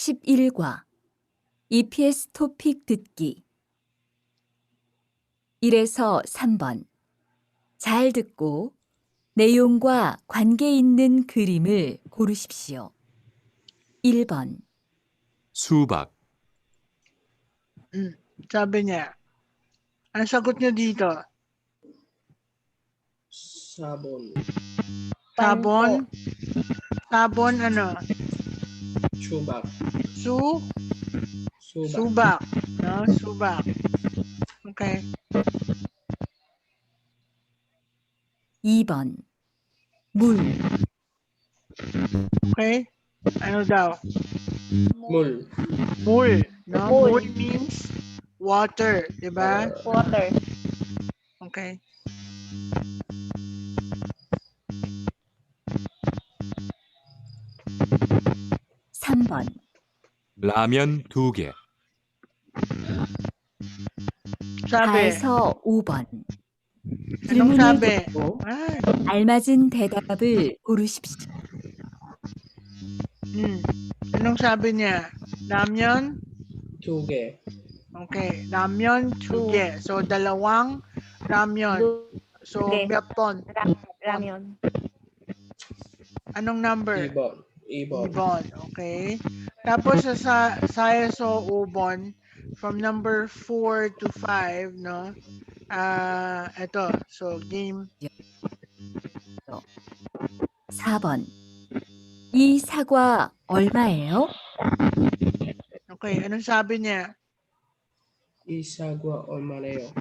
11과 EPS 토픽 듣기 1에서 3번 잘 듣고 내용과 관계 있는 그림을 고르십시오. 1번 수박, Sabi niya. Ang sagot niyo dito? Sabon. Sabon? Sabon ano? Subak. Subak. Subak. No? Subak. Okay. 2번 물 Okay? Ano daw? Mul. Mul. No? Mul. Mul means water. Diba? Water. Okay. 삼번 라면 2개, Sabi. 4에서 5번 Anong 질문을 sabi? 듣고 Ay. 알맞은 대답을 고르십시오. Anong sabi niya? Ramyon? 2개. Okay. Ramyon, 2개. So, dalawang ramyon. So, Okay. 몇 번? Ramyon. Anong number? Ibon. Ibon. Ibon. Okay. Tapos sa sayaso ubon, from number 4 to 5, no? Ito. So, game. 4번 이 사과 얼마예요? Okay. Anong sabi niya? Isagwa Olmareo.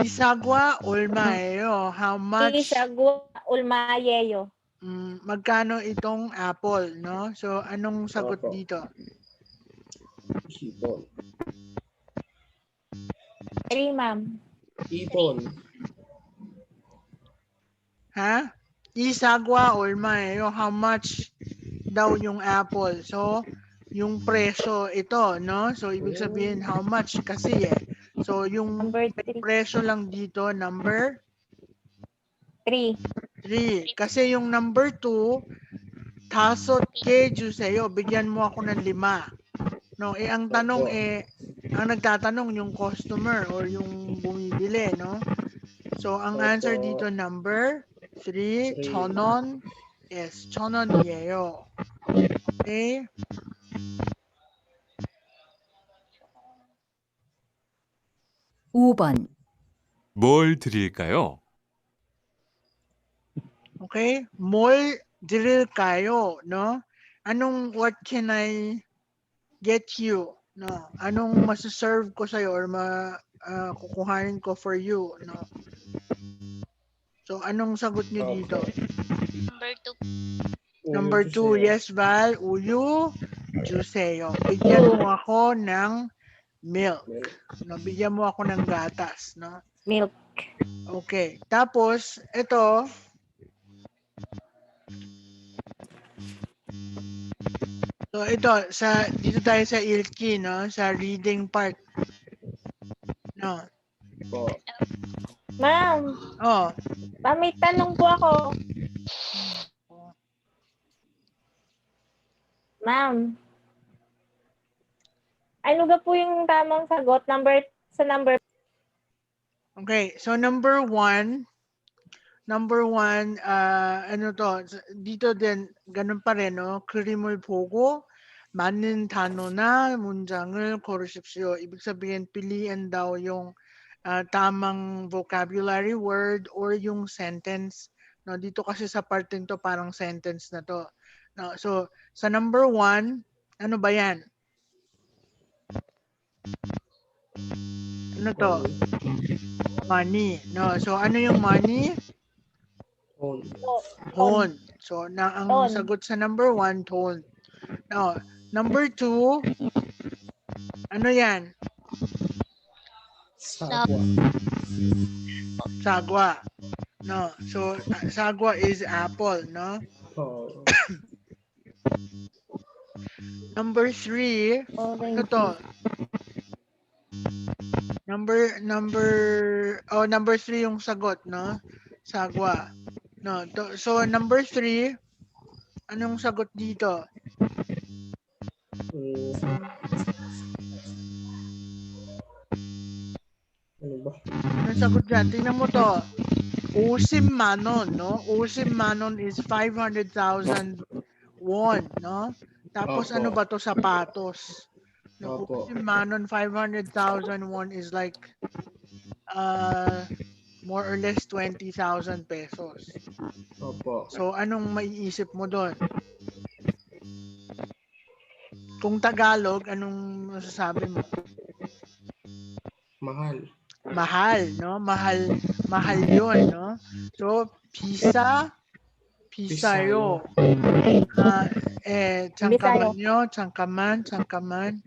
Isagwa olmaeo. How much? Isagwa ulmayeyo. Magkano itong apple, no? So, anong sagot Opo. dito? Ibon. 3, ma'am. Ibon. Ha? Isagwa olmaeo. How much daw yung apple? So, yung presyo ito, no? So, ibig sabihin, how much kasi eh. So, yung Number 3. presyo lang dito, number 3. 3. Kasi yung number 2, tasot ke juseyo, bigyan mo ako ng 5. No, eh ang tanong ang nagtatanong yung customer or yung bumibili, no? So, ang answer dito, number 3, chonon. Yes, chonon이에요. Okay? 오번 뭘 드릴까요? Okay? Mall drill kayo, no? What can I get you? No? Anong masaserve ko sa'yo or kukuhanin ko for you, no? So, anong sagot niyo dito? Number 2, yes, Val. Uyu, juseyo. Bigyan mo ako ng milk. No? Bigyan mo ako ng gatas, no? Milk. Okay. Tapos, ito, so ito, dito tayo sa Ilki, no? Sa reading part. No? Po. Ma'am, Oh, may tanong po ako. Ma'am. Ano ba po yung tamang sagot? Number. okay. So, number 1, ano to, dito din, ganun pa rin, no? 그림을 보고 맞는 단어나 문장을 고르십시오. Ibig sabihin, piliin daw yung tamang vocabulary word or yung sentence. No, dito kasi sa parteng to parang sentence na to. No, so sa number 1, ano ba 'yan? Ano to? Money. No, so ano yung money? Hon. Hon. So ang Ton. sagot sa number 1, ton. No, number 2, ano 'yan? Sagwa. Sagwa. No, so sagwa is apple, no? Po. Number 3, ano to? Number 3 yung sagot, no? Sagwa. No, so number 3, anong sagot dito? Mm, ano ba? Anong sagot dyan? Tingnan mo to. 50만 원, no? 50만 원 is 500,000 won, no? Tapos Opo. ano ba to? Sapatos. No, Opo. 50만 원, 500,000 won is like more or less 20,000 pesos. Opo. So anong maiisip mo doon? Kung Tagalog, anong masasabi mo? Mahal. Mahal, no? Mahal 'yun, no? So pisayo. Ah, Bisayo. 잠깐만.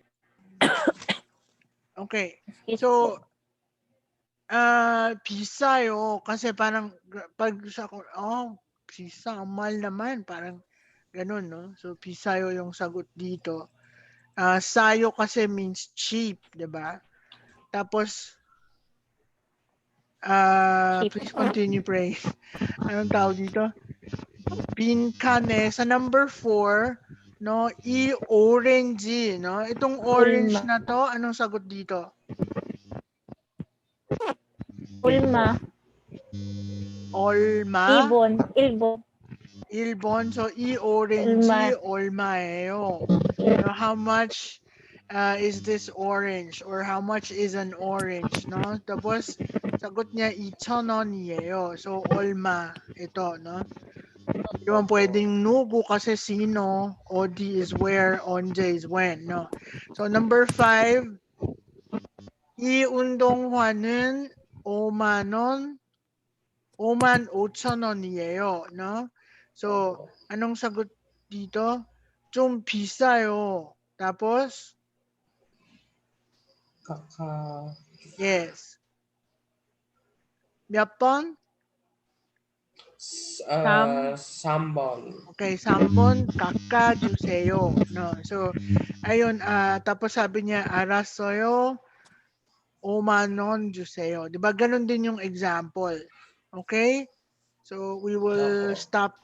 Okay. Excuse So, po. pisayo kasi parang pag sa pisa, ang mahal naman, parang gano'n, no? So, pisayo yung sagot dito. Sayo kasi means cheap, 'di ba? Tapos, Cheap. please continue praying. Anong tawag dito? Binkane sa number 4, no? I-orange, no? Itong orange Ulma. na to, anong sagot dito? Ulma. Olma, Ibon. Ilbon. Ilbon. So, i-orange, Ulma. olmaeo. No, how much is this orange? Or how much is an orange, no? Tapos, sagot niya, 2,000원이에요. So, olma, ito, no? Hindi naman pwedeng nubo kasi sino, odi is where, onje is when, no? So, number 5, 이 운동화는 5만 5,500원이에요, no? So, Opo. anong sagot dito? 좀 비싸요. Tapos, yes. 몇 번? Sambon. Okay, 3번 깎아주세요. No. So, ayun, tapos sabi niya, 알았어요. 5만 원 주세요. 'Di ba ganun din yung example. Okay? So, we will Opo. stop